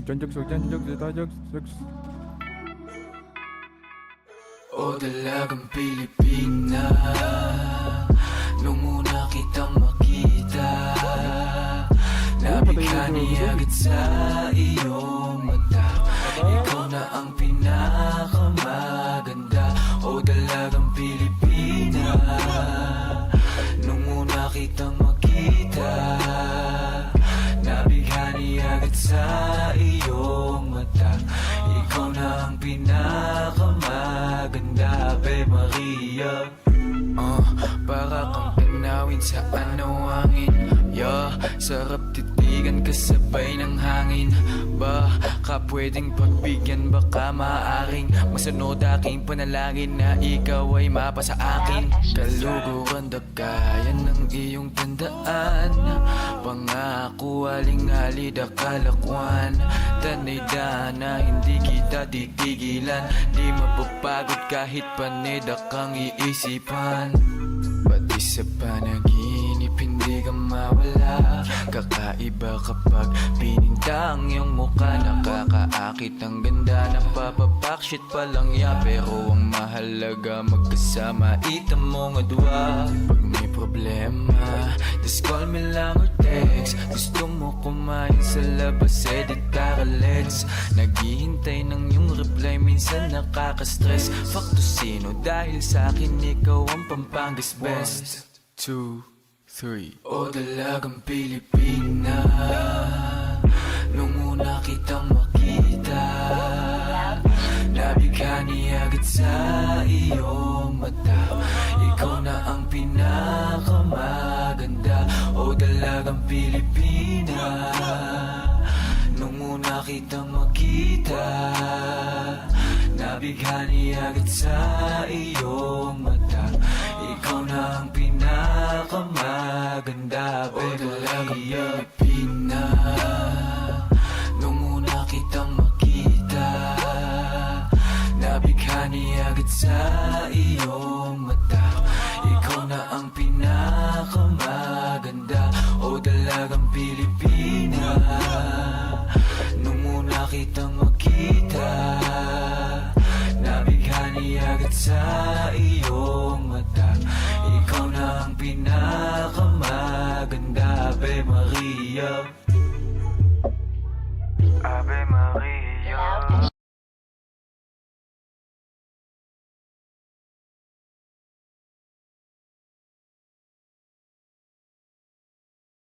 Diyan, Jogs, wag dyan, Jogs. Dito, Jogs, Jogs. O dalagang Pilipina, nung una kitang makita, nabighani agad sa iyong mata. Ikaw na ang pinakamaganda. O dalagang Pilipina, nung una kitang makita, nabighani agad sa iyong mata. Ikaw na ang pinakamaganda, Ave Maria. Para kang tanawin sa anawangin. Sarap titigan kasabay ng hangin. Baka pwedeng pagbigyan, baka maaring masunod aking panalangin na ikaw ay mapasa akin. Kaluguran dagayan ng iyong tandaan, pangako aling-alid akalakwan. Tanay na hindi kita titigilan, di mapapagod kahit paneda kang iisipan. Pati sa panaginip hindi ka mawala. Kakaiba kapag pininta ang iyong mukha. Nakakaakit ang ganda ng papapakshit pa lang ya. Pero ang mahalaga magkasama ita mong adwa. Pag may problema, just call me lang or text. Gusto mo kumain sa labas, edit tara let's. Naghihintay ng iyong reply, minsan nakaka-stress. Fuck to sino, dahil sa akin ikaw ang Pampangas best. 2, 3. O dalagang Pilipina, nung una kitang makita, nabighani agad sa iyong mata. Ikaw na ang pinakamaganda. O dalagang Pilipina, nung una kitang makita, nabighani agad sa iyong mata. Ikaw na ang pinakamaganda, o dalagang Pilipina, nung una kitang makita, nabighani agad sa iyong mata. Ikaw na ang pinakamaganda, o dalagang Pilipina, nung una kitang makita, nabighani agad sa iyong mata. Ikaw na ang pinakamaganda, Ave Maria. Ave Maria.